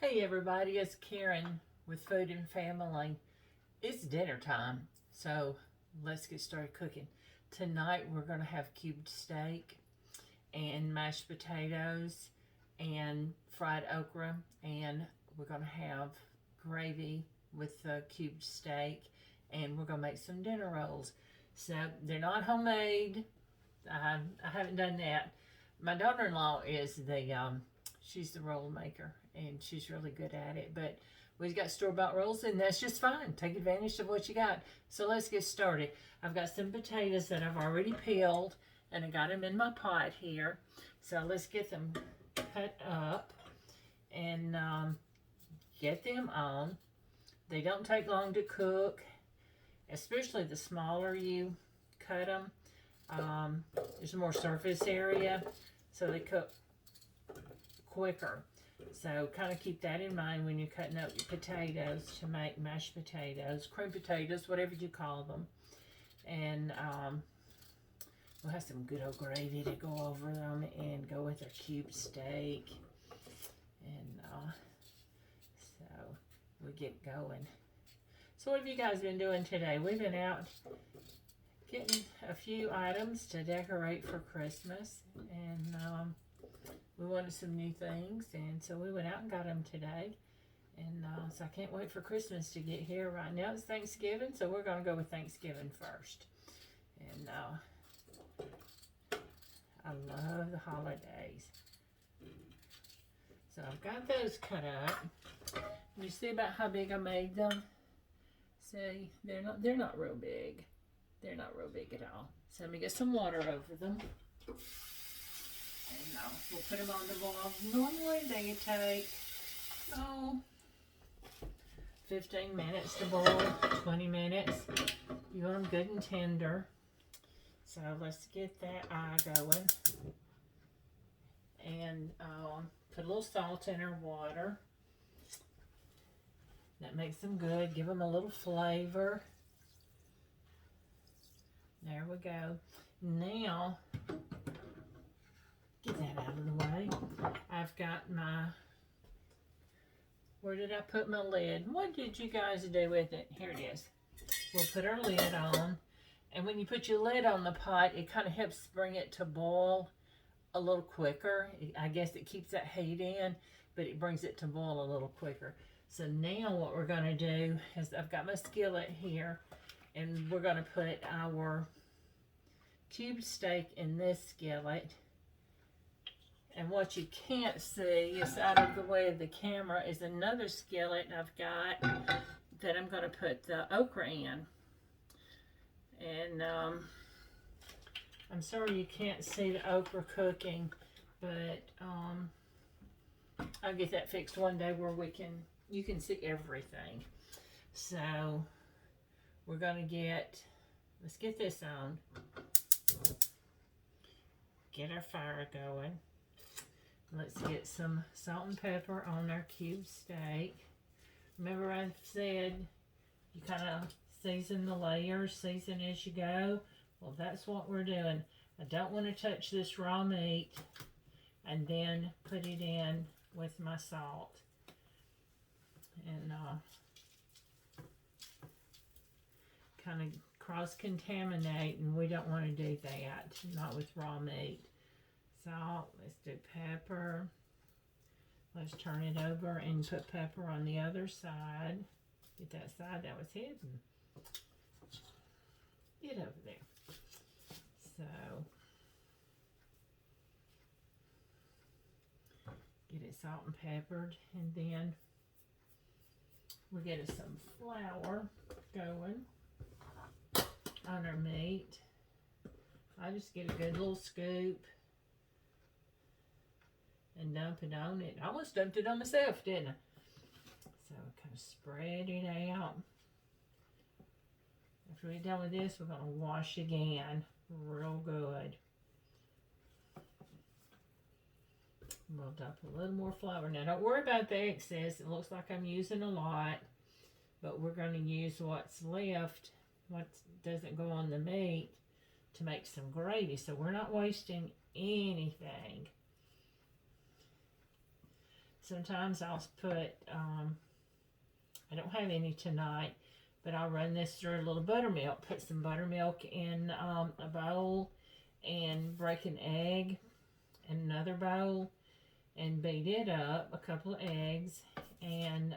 Hey everybody, it's Karen with Food and Family. It's dinner time, so let's get started cooking. Tonight we're going to have cubed steak and mashed potatoes and fried okra, and we're going to have gravy with the cubed steak, and we're going to make some dinner rolls. So they're not homemade. I haven't done that. My daughter-in-law is she's the roll maker, and she's really good at it. But we've got store-bought rolls, and that's just fine. Take advantage of what you got. So let's get started. I've got some potatoes that I've already peeled, and I got them in my pot here. So let's get them cut up and get them on. They don't take long to cook, especially the smaller you cut them. There's more surface area, so they cook quicker. So kind of keep that in mind when you're cutting up your potatoes to make mashed potatoes, cream potatoes, whatever you call them. And we'll have some good old gravy to go over them and go with our cube steak. And so we get going. So what have you guys been doing today? We've been out getting a few items to decorate for Christmas, and we wanted some new things, and so we went out and got them today. And so I can't wait for Christmas to get here. Right now it's Thanksgiving, so we're going to go with Thanksgiving first. And I love the holidays. So I've got those cut up. You see about how big I made them? See, they're not real big. They're not real big at all. So let me get some water over them. And we'll put them on the boil. Normally they take, 15 minutes to boil, 20 minutes. You want them good and tender. So let's get that eye going. And put a little salt in our water. That makes them good. Give them a little flavor. There we go. Now, get that out of the way. I've got my, where did I put my lid? What did you guys do with it? Here it is. We'll put our lid on. And when you put your lid on the pot, it kind of helps bring it to boil a little quicker. I guess it keeps that heat in, but it brings it to boil a little quicker. So now what we're going to do is I've got my skillet here, and we're going to put our cube steak in this skillet. And what you can't see is out of the way of the camera is another skillet I've got that I'm going to put the okra in. And I'm sorry you can't see the okra cooking, but I'll get that fixed one day where you can see everything. So we're going to let's get this on. Get our fire going. Let's get some salt and pepper on our cube steak. Remember I said you kind of season the layers, season as you go. Well, that's what we're doing. I don't want to touch this raw meat and then put it in with my salt. And kind of cross-contaminate, and we don't want to do that, not with raw meat. Salt, let's do pepper. Let's turn it over and put pepper on the other side. Get that side that was hidden. Get over there. So, get it salt and peppered, and then we'll get us some flour going on our meat. I just get a good little scoop and dump it on it. I almost dumped it on myself, didn't I? So kind of spread it out. After we're done with this, we're going to wash again real good. We'll dump a little more flour. Now don't worry about the excess. It looks like I'm using a lot, but we're going to use what's left, what doesn't go on the meat, to make some gravy. So we're not wasting anything. Sometimes I'll put, I don't have any tonight, but I'll run this through a little buttermilk. Put some buttermilk in a bowl and break an egg in another bowl and beat it up, a couple of eggs, and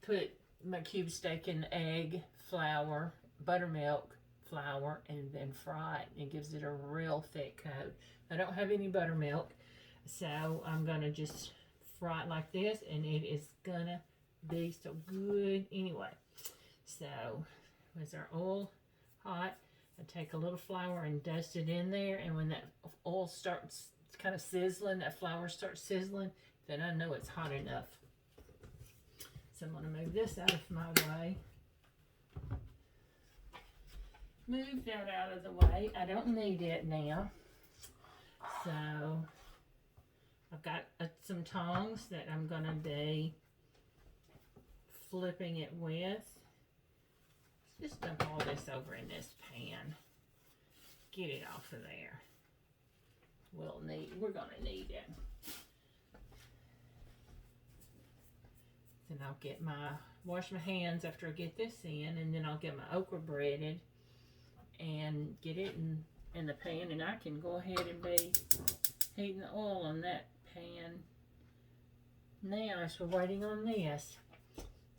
put my cube steak in egg, flour, buttermilk, flour, and then fry it. It gives it a real thick coat. I don't have any buttermilk, so I'm going to just fry it like this, and it is going to be so good anyway. So, with our oil hot, I take a little flour and dust it in there, and when that oil starts kind of sizzling, that flour starts sizzling, then I know it's hot enough. So I'm going to move this out of my way. Move that out of the way. I don't need it now. So I've got some tongs that I'm going to be flipping it with. Just dump all this over in this pan. Get it off of there. We're going to need it. Then I'll wash my hands after I get this in, and then I'll get my okra breaded and get it in the pan, and I can go ahead and be heating the oil on that pan now as we're waiting on this.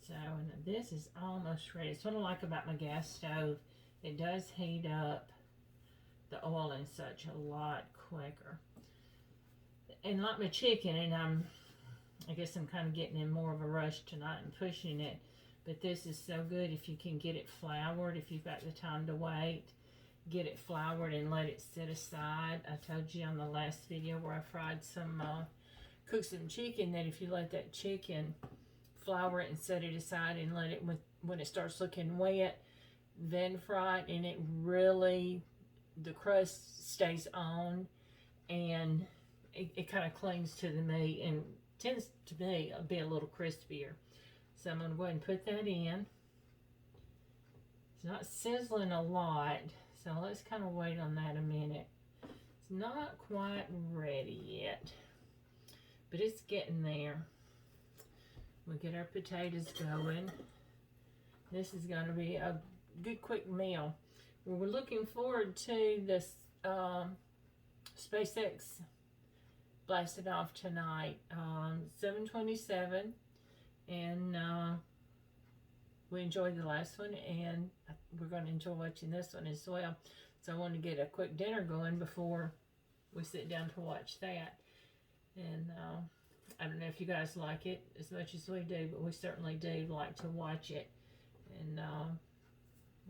So, and this is almost ready. It's what I like about my gas stove. It does heat up the oil and such a lot quicker. And like my chicken, and I guess I'm kind of getting in more of a rush tonight and pushing it. But this is so good if you can get it floured, if you've got the time to wait. Get it floured and let it sit aside. I told you on the last video where I fried cooked some chicken, that if you let that chicken flour it and set it aside and let it, when it starts looking wet, then fry it, and it really, the crust stays on, and it kind of clings to the meat and tends to be a little crispier. So I'm going to go ahead and put that in. It's not sizzling a lot, so let's kind of wait on that a minute. It's not quite ready yet, but it's getting there. We'll get our potatoes going. This is going to be a good quick meal. We're looking forward to this SpaceX blasted off tonight, 7:27, and we enjoyed the last one, and we're going to enjoy watching this one as well. So I want to get a quick dinner going before we sit down to watch that. And I don't know if you guys like it as much as we do, but we certainly do like to watch it and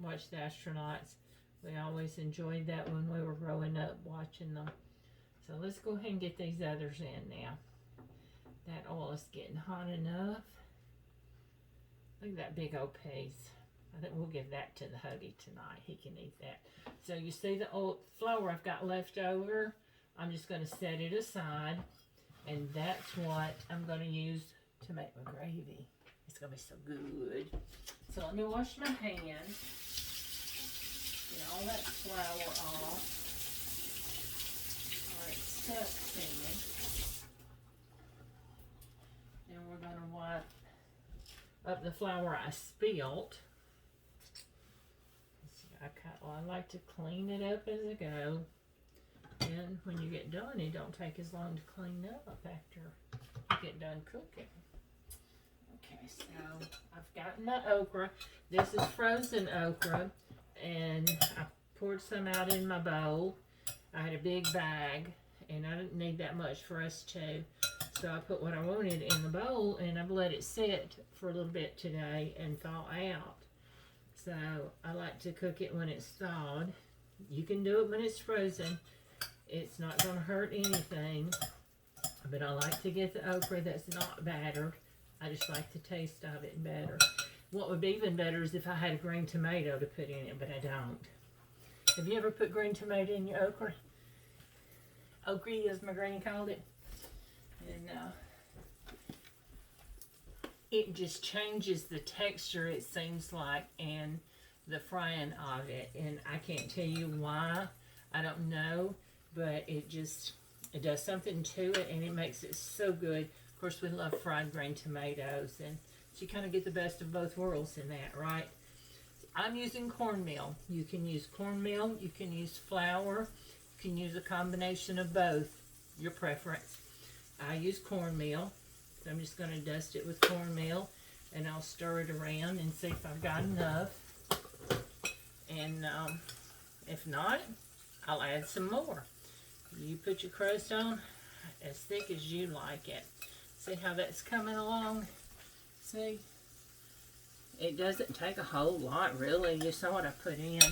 watch the astronauts. We always enjoyed that when we were growing up, watching them. So let's go ahead and get these others in now. That oil is getting hot enough. Look at that big old piece. I think we'll give that to the hubby tonight. He can eat that. So you see the old flour I've got left over? I'm just going to set it aside. And that's what I'm going to use to make my gravy. It's going to be so good. So let me wash my hands. Get all that flour off. Alright, stuck to me. Then we're going to wipe up the flour I spilt. I like to clean it up as I go. And when you get done, it don't take as long to clean up after you get done cooking. Okay, so I've got my okra. This is frozen okra, and I poured some out in my bowl. I had a big bag, and I didn't need that much for us two. So I put what I wanted in the bowl, and I've let it sit for a little bit today and thaw out. So I like to cook it when it's thawed. You can do it when it's frozen. It's not going to hurt anything, but I like to get the okra that's not battered. I just like the taste of it better. What would be even better is if I had a green tomato to put in it, but I don't. Have you ever put green tomato in your okra? Okra, as my granny called it. And it just changes the texture, it seems like, and the frying of it. And I can't tell you why. I don't know. but it does something to it, and it makes it so good. Of course, we love fried green tomatoes, and so you kind of get the best of both worlds in that, right? I'm using cornmeal. You can use cornmeal, you can use flour, you can use a combination of both, your preference. I use cornmeal, so I'm just going to dust it with cornmeal, and I'll stir it around and see if I've got enough. And if not, I'll add some more. You put your crust on as thick as you like it. See how that's coming along? See? It doesn't take a whole lot, really. You saw what I put in.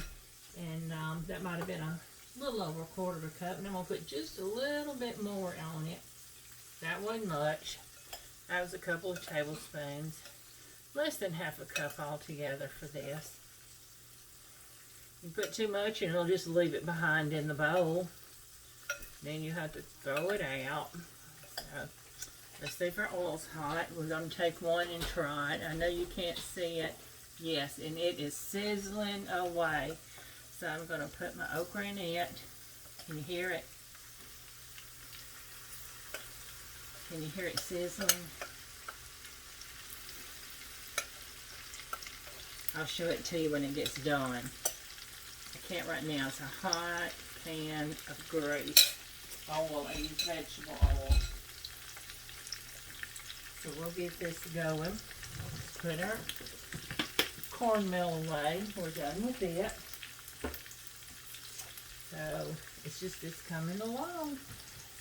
And that might have been a little over a quarter of a cup. And I'm going to put just a little bit more on it. That wasn't much. That was a couple of tablespoons. Less than half a cup altogether for this. You put too much and it'll just leave it behind in the bowl. Then you have to throw it out. So, let's see if our oil's hot. We're going to take one and try it. I know you can't see it. Yes, and it is sizzling away. So I'm going to put my okra in it. Can you hear it? Can you hear it sizzling? I'll show it to you when it gets done. I can't right now. It's a hot pan of grease. Oil, I use vegetable oil. So we'll get this going. Put our cornmeal away. We're done with it. So it's coming along.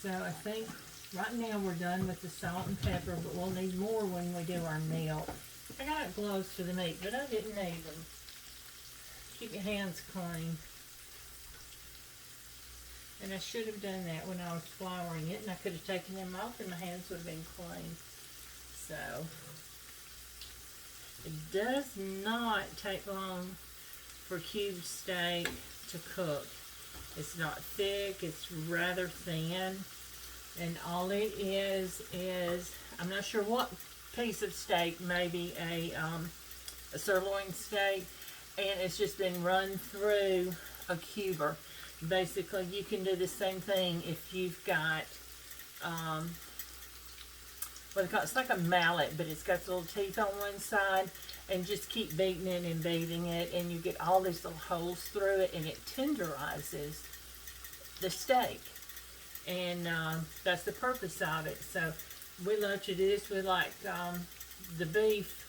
So I think right now we're done with the salt and pepper, but we'll need more when we do our meal. I got gloves for the meat, but I didn't need them. Keep your hands clean. And I should have done that when I was flouring it, and I could have taken them off and my hands would have been clean. So, it does not take long for cube steak to cook. It's not thick, it's rather thin, and all it is, I'm not sure what piece of steak, maybe a sirloin steak, and it's just been run through a cuber. Basically, you can do the same thing if you've got, what they call it, it's like a mallet, but it's got the little teeth on one side, and just keep beating it and beating it, and you get all these little holes through it, and it tenderizes the steak. And that's the purpose of it. So we love to do this. We like the beef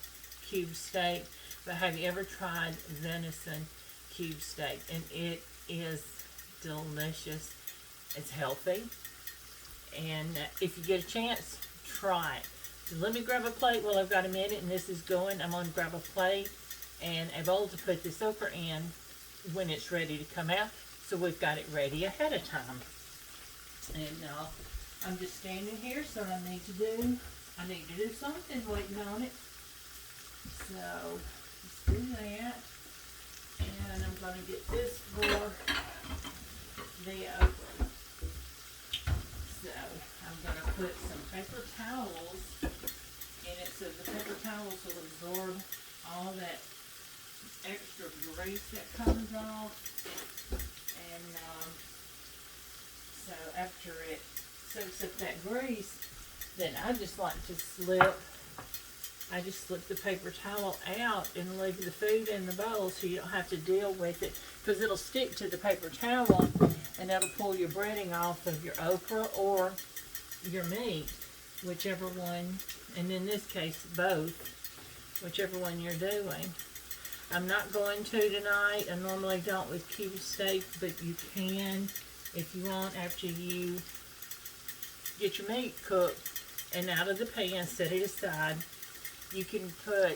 cube steak, but have you ever tried venison cube steak? And it is delicious. It's healthy, and if you get a chance, try it. So let me grab a plate while I've got a minute and this is going. I'm going to grab a plate and a bowl to put this okra in when it's ready to come out, so we've got it ready ahead of time. And I'm just standing here, so I need to do something, waiting on it. So let's do that. And I'm going to get this for the okra. So I'm going to put some paper towels in it so the paper towels will absorb all that extra grease that comes off. And so after it soaks up that grease, then I just like to slip the paper towel out and leave the food in the bowl so you don't have to deal with it, because it'll stick to the paper towel and that'll pull your breading off of your okra or your meat, whichever one, and in this case both, whichever one you're doing. I'm not going to tonight. I normally don't with cube steak, but you can if you want. After you get your meat cooked and out of the pan, set it aside. You can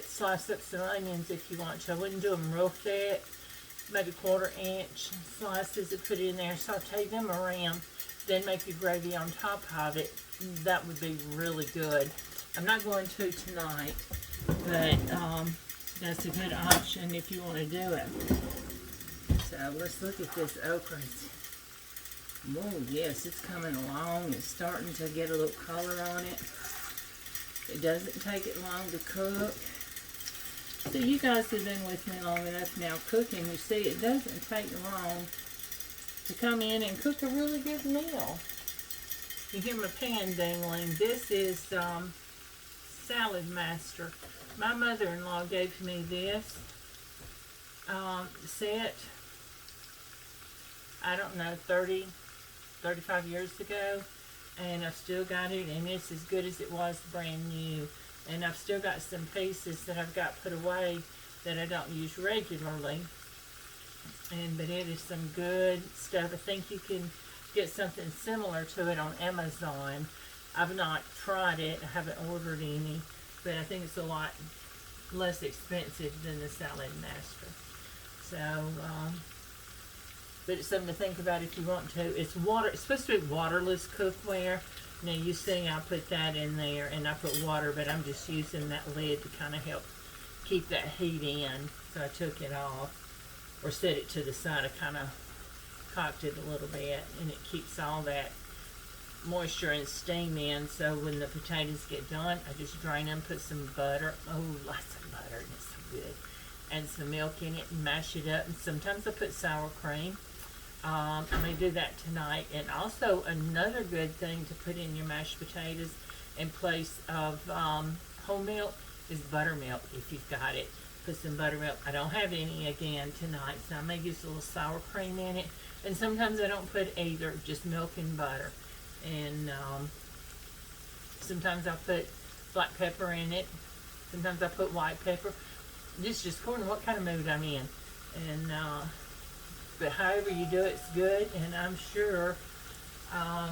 slice up some onions if you want to. I wouldn't do them real thick, maybe 1/4 inch slices, and put it in there, saute them around, then make your gravy on top of it. That would be really good. I'm not going to tonight, but that's a good option if you want to do it. So let's look at this okra. Oh yes, it's coming along. It's starting to get a little color on it. It doesn't take it long to cook. So you guys have been with me long enough now cooking. You see, it doesn't take long to come in and cook a really good meal. You hear my pan dangling. This is Salad Master. My mother-in-law gave me this set, I don't know, 30, 35 years ago, and I've still got it, and it's as good as it was brand new. And I've still got some pieces that I've got put away that I don't use regularly. But it is some good stuff. I think you can get something similar to it on Amazon. I've not tried it. I haven't ordered any, but I think it's a lot less expensive than the Salad Master. So, but it's something to think about if you want to. It's supposed to be waterless cookware. Now you see I put that in there and I put water, but I'm just using that lid to kind of help keep that heat in. So I took it off or set it to the side. I kind of cocked it a little bit, and it keeps all that moisture and steam in. So when the potatoes get done, I just drain them, put some butter. Oh, lots of butter, and it's so good. And some milk in it and mash it up. And sometimes I put sour cream. I may do that tonight. And also another good thing to put in your mashed potatoes in place of whole milk is buttermilk if you've got it. Put some buttermilk. I don't have any again tonight, so I may use a little sour cream in it. And sometimes I don't put either, just milk and butter. And sometimes I'll put black pepper in it. Sometimes I put white pepper. This just according to what kind of mood I'm in. And but however you do it's good, and I'm sure how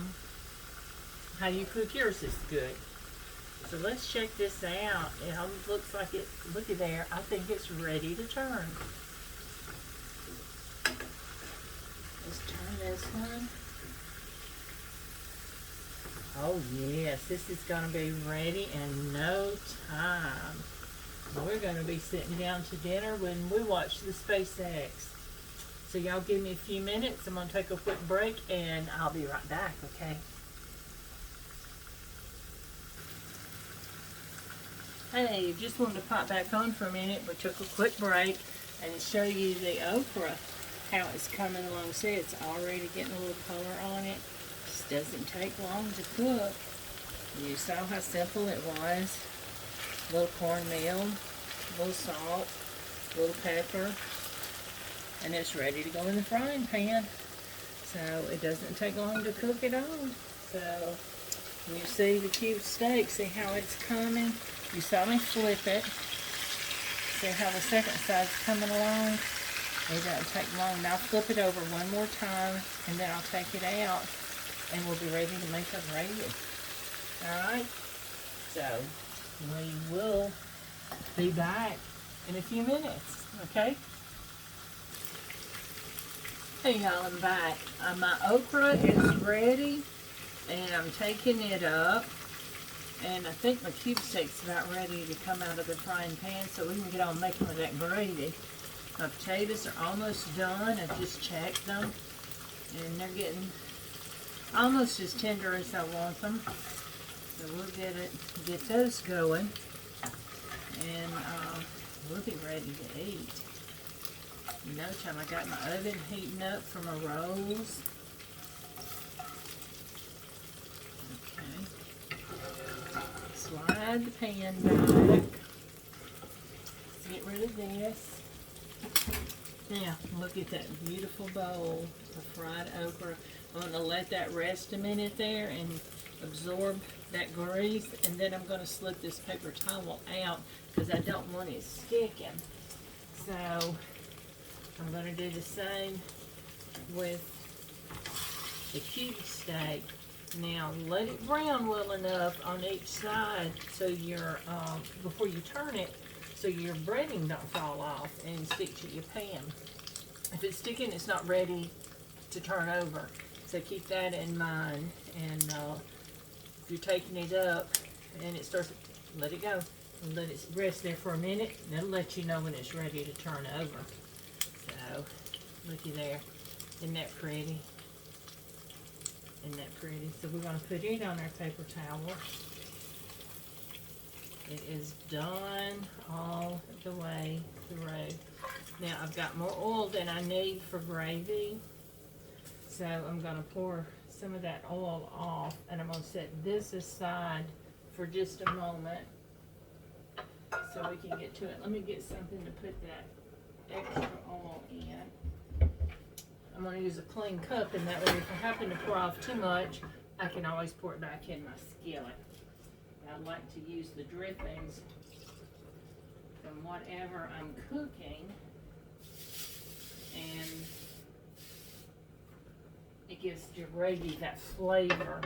you cook yours is good. So let's check this out. It almost looks like it. Look at there. I think it's ready to turn. Let's turn this one. Oh yes, this is going to be ready in no time. We're going to be sitting down to dinner when we watch the SpaceX. So y'all give me a few minutes. I'm going to take a quick break and I'll be right back, okay? Hey, just wanted to pop back on for a minute. We took a quick break and show you the okra, how it's coming along. See, it's already getting a little color on it. Just doesn't take long to cook. You saw how simple it was. A little cornmeal, a little salt, a little pepper, and it's ready to go in the frying pan. So it doesn't take long to cook at all. So when you see the cube steak, see how it's coming? You saw me flip it. See how the second side's coming along? It doesn't take long. Now I'll flip it over one more time, and then I'll take it out, and we'll be ready to make our gravy. Alright? So we will be back in a few minutes, okay? Hey y'all, I'm back. My okra is ready, and I'm taking it up. And I think my cube steak's about ready to come out of the frying pan so we can get on making with that gravy. My potatoes are almost done. I've just checked them, and they're getting almost as tender as I want them. So we'll get those going, and we'll be ready to eat. In no time, I got my oven heating up for my rolls. Okay. Slide the pan back. Get rid of this. Now, look at that beautiful bowl of fried okra. I'm going to let that rest a minute there and absorb that grease, and then I'm going to slip this paper towel out because I don't want it sticking. So I'm going to do the same with the cube steak. Now let it brown well enough on each side so your before you turn it, so your breading don't fall off and stick to your pan. If it's sticking, it's not ready to turn over. So keep that in mind. And if you're taking it up and it starts, let it go. Let it rest there for a minute, and it'll let you know when it's ready to turn over. So, looky there. Isn't that pretty? Isn't that pretty? So we're going to put it on our paper towel. It is done all the way through. Now I've got more oil than I need for gravy. So I'm going to pour some of that oil off, and I'm going to set this aside for just a moment so we can get to it. Let me get something to put that extra oil in. I'm going to use a clean cup, and that way if I happen to pour off too much, I can always pour it back in my skillet. I like to use the drippings from whatever I'm cooking, and it gives your gravy that flavor.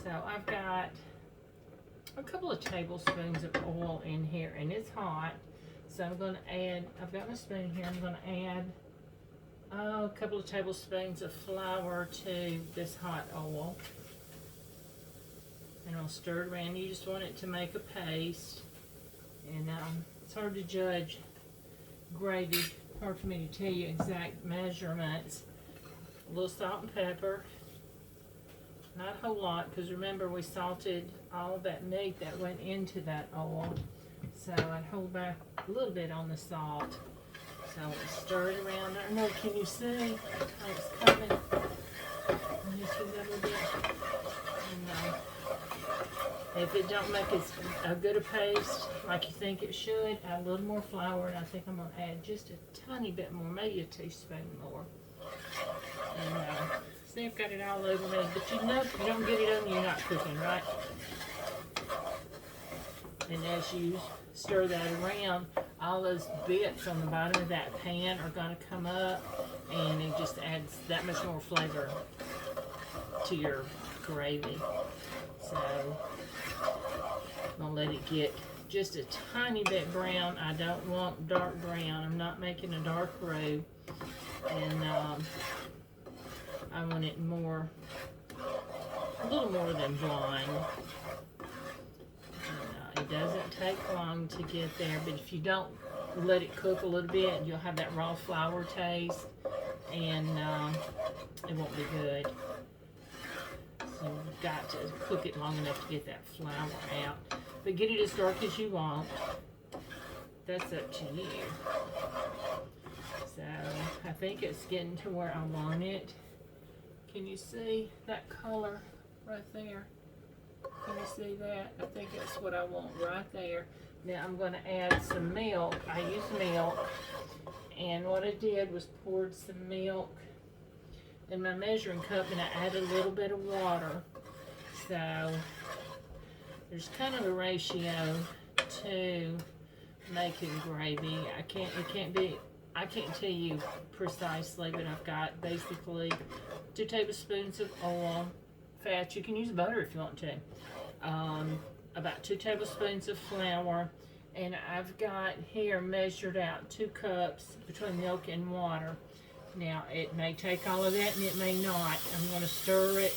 So I've got a couple of tablespoons of oil in here, and it's hot. So I'm going to add, I've got my spoon here, I'm going to add a couple of tablespoons of flour to this hot oil. And I'll stir it around. You just want it to make a paste. And it's hard to judge gravy. Hard for me to tell you exact measurements. A little salt and pepper. Not a whole lot, because remember we salted all of that meat that went into that oil. So I'd hold back a little bit on the salt. So we'll stir it around. I don't know, can you see how it's coming? Can you see that a little bit? And, if it don't make as good a paste like you think it should, add a little more flour, and I think I'm going to add just a tiny bit more, maybe a teaspoon more. And see, I've got it all over me, but you know if you don't get it on, you're not cooking, right? And as you stir that around, all those bits on the bottom of that pan are going to come up, and it just adds that much more flavor to your gravy. So I'm going to let it get just a tiny bit brown. I don't want dark brown. I'm not making a dark roux. And I want it more, a little more than blonde. It doesn't take long to get there, but if you don't let it cook a little bit, you'll have that raw flour taste, and it won't be good. So you've got to cook it long enough to get that flour out. But get it as dark as you want. That's up to you. So I think it's getting to where I want it. Can you see that color right there? Can you see that? I think that's what I want right there. Now I'm going to add some milk. I use milk, and what I did was poured some milk in my measuring cup, and I added a little bit of water. So there's kind of a ratio to making gravy. I can't tell you precisely, but I've got basically 2 tablespoons of oil, fat. You can use butter if you want to. About 2 tablespoons of flour, and I've got here measured out 2 cups between milk and water. Now it may take all of that and it may not. I'm going to stir it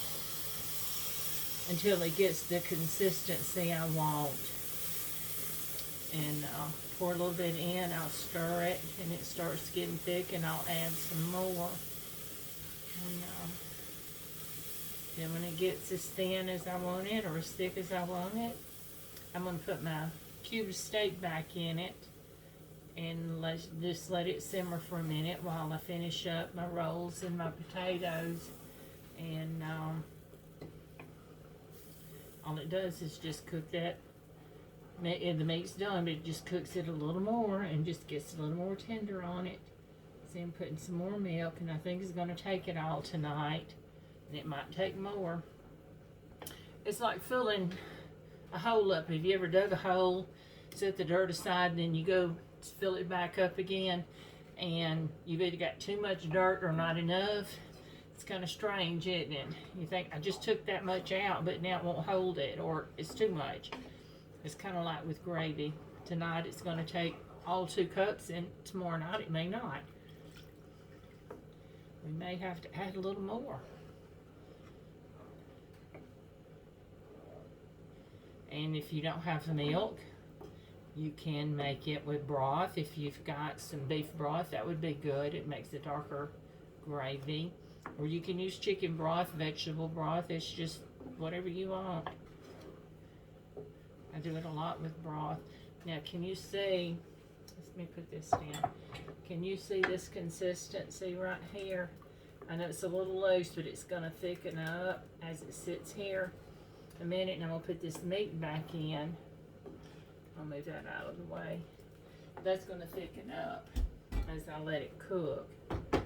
until it gets the consistency I want. And pour a little bit in, I'll stir it, and it starts getting thick, and I'll add some more. And then when it gets as thin as I want it, or as thick as I want it, I'm going to put my cubed steak back in it, and just let it simmer for a minute while I finish up my rolls and my potatoes. And all it does is just cook that. The meat's done, but it just cooks it a little more and just gets a little more tender on it. So I'm putting some more milk, and I think it's going to take it all tonight, and it might take more. It's like filling a hole up. Have you ever dug a hole, set the dirt aside, and then you go fill it back up again, and you've either got too much dirt or not enough? It's kind of strange, isn't it? You think, I just took that much out, but now it won't hold it, or it's too much. It's kind of like with gravy. Tonight it's going to take all 2 cups, and tomorrow night it may not. We may have to add a little more. And if you don't have the milk, you can make it with broth. If you've got some beef broth, that would be good. It makes a darker gravy. Or you can use chicken broth, vegetable broth. It's just whatever you want. I do it a lot with broth. Now, can you see, let me put this down. Can you see this consistency right here? I know it's a little loose, but it's gonna thicken up as it sits here a minute, and I'm gonna put this meat back in. I'll move that out of the way. That's gonna thicken up as I let it cook. So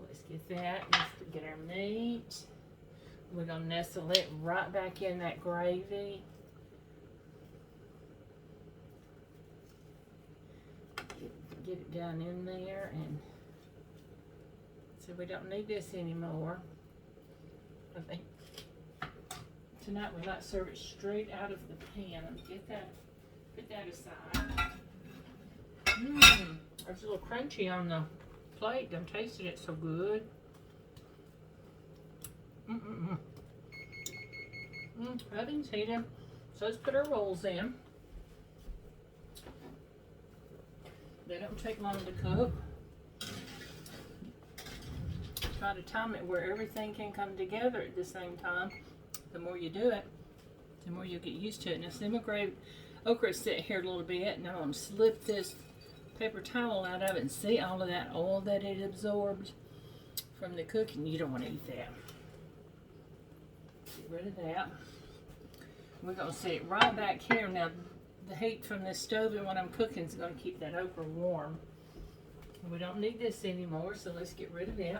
let's get that. Let's get our meat. We're gonna nestle it right back in that gravy. Get it down in there, and so we don't need this anymore. I think tonight we might serve it straight out of the pan. Let me get that, put that aside. It's a little crunchy on the plate. I'm tasting it so good. Oven's heated. So let's put our rolls in. They don't take long to cook. Try to time it where everything can come together at the same time. The more you do it, the more you get used to it. Now, see my okra sit here a little bit, and I'm going to slip this paper towel out of it and see all of that oil that it absorbed from the cooking. You don't want to eat that. Get rid of that. We're going to set it right back here. Now, the heat from the stove and what I'm cooking is going to keep that okra warm. We don't need this anymore, so let's get rid of it.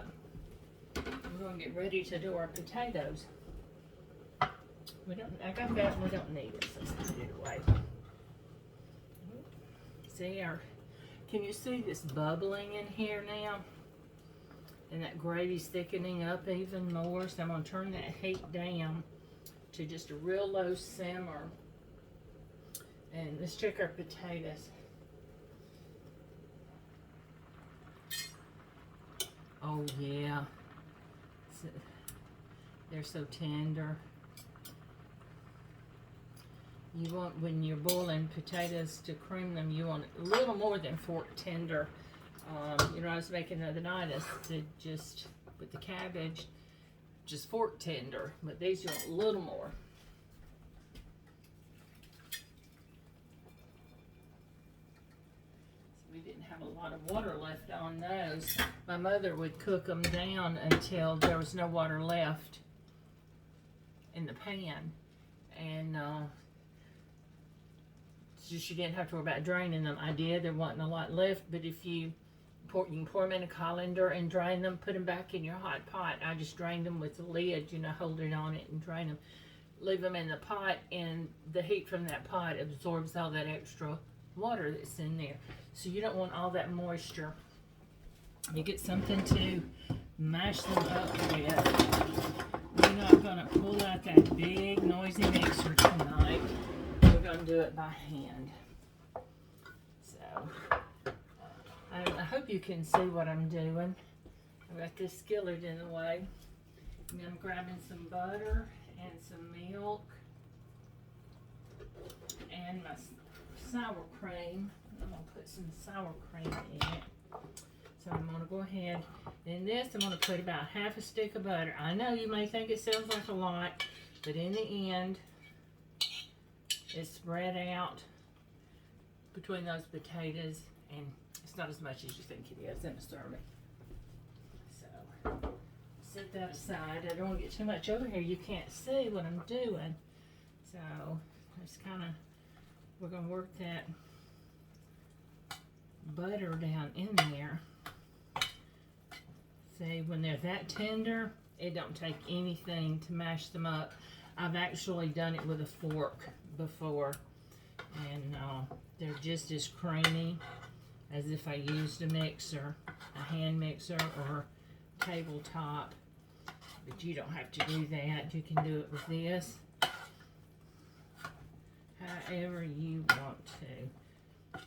We're going to get ready to do our potatoes. I got that. We don't need it, so let's put it away. See can you see this bubbling in here now? And that gravy's thickening up even more. So I'm going to turn that heat down to just a real low simmer. And let's check our potatoes. Oh yeah, they're so tender. You want, when you're boiling potatoes to cream them, you want a little more than fork tender. You know, I was making the other night, I said just with the cabbage, just fork tender, but these you want a little more. We didn't have a lot of water left on those. My mother would cook them down until there was no water left in the pan, and so she didn't have to worry about draining them. I did. There wasn't a lot left, but if you can pour them in a colander and drain them, put them back in your hot pot. I just drained them with the lid, you know, hold it on it and drain them. Leave them in the pot, and the heat from that pot absorbs all that extra water that's in there. So you don't want all that moisture. You get something to mash them up with. We're not going to pull out that big noisy mixer tonight. We're going to do it by hand. So I hope you can see what I'm doing. I've got this skillet in the way. And I'm grabbing some butter and some milk and my sour cream. I'm going to put some sour cream in it. So I'm going to go ahead, in this I'm going to put about half a stick of butter. I know you may think it sounds like a lot, but in the end, it's spread out between those potatoes, and it's not as much as you think it is in a serving. So, set that aside. I don't want to get too much over here. You can't see what I'm doing. So, it's kind of, we're going to work that butter down in there. See, when they're that tender, it don't take anything to mash them up. I've actually done it with a fork before, and they're just as creamy as if I used a mixer, a hand mixer or tabletop. But you don't have to do that. You can do it with this however you want to.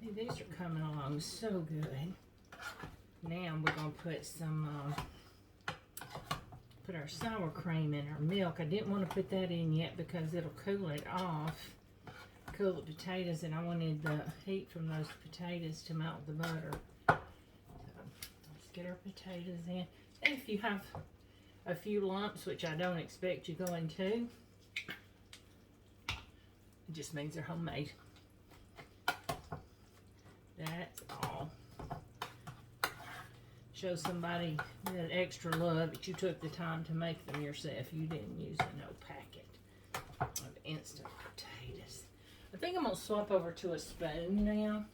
Hey, these are coming along so good. Now we're going to put some, put our sour cream in our milk. I didn't want to put that in yet because it'll cool it off, cool the potatoes, and I wanted the heat from those potatoes to melt the butter. So let's get our potatoes in. And if you have a few lumps, which I don't expect you're going to, it just means they're homemade. That's all. show somebody that extra love that you took the time to make them yourself. You didn't use no packet of instant potatoes. I think I'm going to swap over to a spoon now,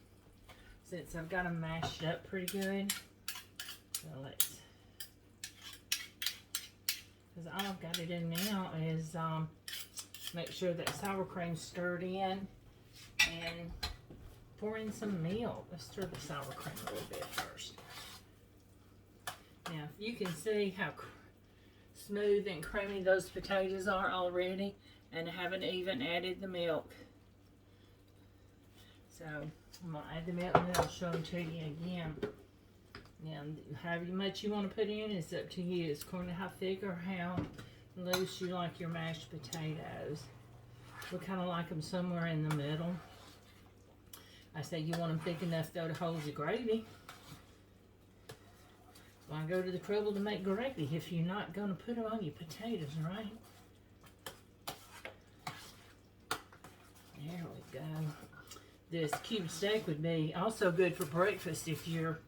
since I've got them mashed up pretty good. So let's, because all I've got to do now is make sure that sour cream's stirred in and pour in some milk. Let's stir the sour cream a little bit first. Now, you can see how smooth and creamy those potatoes are already, and I haven't even added the milk. So, I'm going to add the milk and then I'll show them to you again. Now, however much you want to put in is up to you. It's according to how thick or how loose you like your mashed potatoes. We kind of like them somewhere in the middle. I say you want them thick enough though to hold the gravy. Why go to the trouble to make gravy if you're not going to put them on your potatoes, right? There we go. This cube steak would be also good for breakfast if you're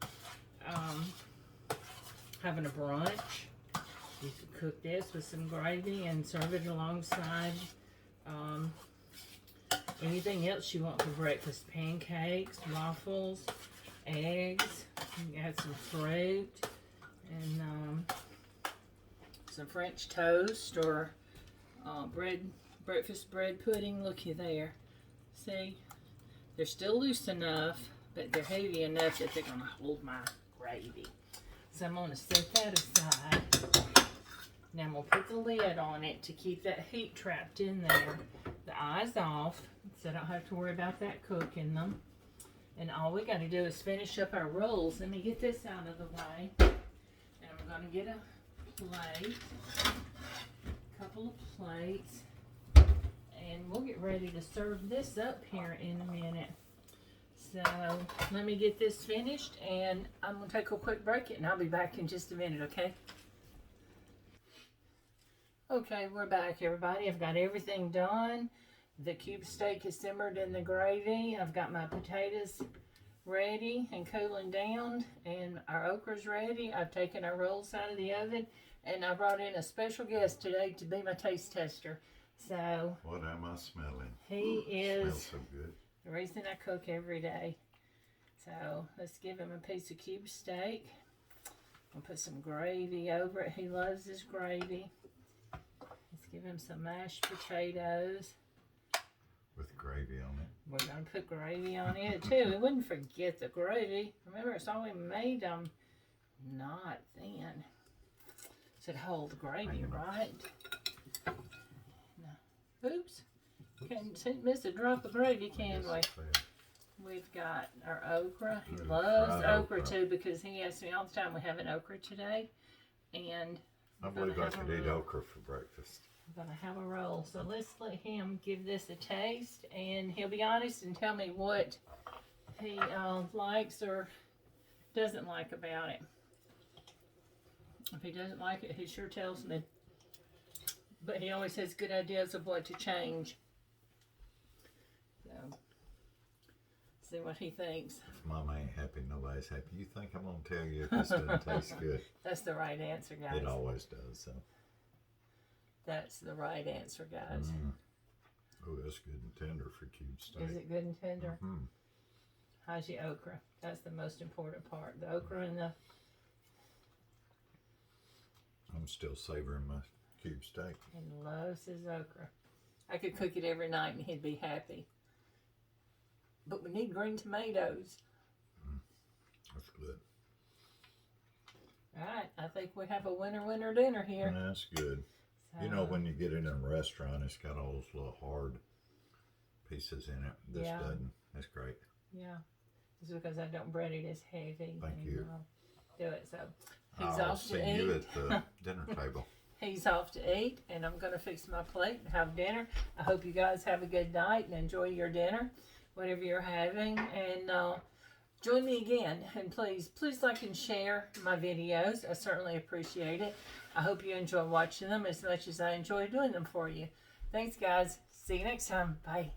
having a brunch. You could cook this with some gravy and serve it alongside anything else you want for breakfast. Pancakes, waffles, eggs. You can add some fruit and some French toast or breakfast bread pudding. Looky there. See? They're still loose enough, but they're heavy enough that they're going to hold my gravy. So I'm going to set that aside. Now I'm going to put the lid on it to keep that heat trapped in there. The eye's off, so I don't have to worry about that cooking them. And all we got to do is finish up our rolls. Let me get this out of the way. And I'm going to get a plate, a couple of plates. And we'll get ready to serve this up here in a minute. So let me get this finished and I'm going to take a quick break and I'll be back in just a minute, okay? Okay, we're back, everybody. I've got everything done. The cube steak is simmered in the gravy. I've got my potatoes ready and cooling down, and our okra's ready. I've taken our rolls out of the oven, and I brought in a special guest today to be my taste tester. So what am I smelling? He is smells so good. The reason I cook every day. So let's give him a piece of cube steak. I'll put some gravy over it. He loves his gravy. Let's give him some mashed potatoes. With gravy on it. We're going to put gravy on it too. We wouldn't forget the gravy. Remember, it's all we made them not thin. Said hold the gravy, right? No. Oops. Can't miss a drop of gravy, can we? We've got our okra. He loves okra too, because he asks me all the time, we have an okra today. And I believe I could eat okra for breakfast. I'm going to have a roll. So let's let him give this a taste, and he'll be honest and tell me what he likes or doesn't like about it. If he doesn't like it, he sure tells me. But he always has good ideas of what to change. So, see what he thinks. If Mama ain't happy, nobody's happy. You think I'm going to tell you if this doesn't taste good? That's the right answer, guys. It always does, so. That's the right answer, guys. Oh, that's good and tender for cube steak. Is it good and tender? How's your okra? That's the most important part. The okra and the... I'm still savoring my cube steak. He loves his okra. I could cook it every night and he'd be happy. But we need green tomatoes. That's good. All right, I think we have a winner dinner here. That's good. You know, when you get it in a restaurant, it's got all those little hard pieces in it. This doesn't. That's great. Yeah. It's because I don't bread it as heavy. Thank you. Do it. So he's I'll off to see eat. you at the dinner table. He's off to eat, and I'm going to fix my plate and have dinner. I hope you guys have a good night and enjoy your dinner, whatever you're having. And join me again. And please like and share my videos. I certainly appreciate it. I hope you enjoy watching them as much as I enjoy doing them for you. Thanks, guys. See you next time. Bye.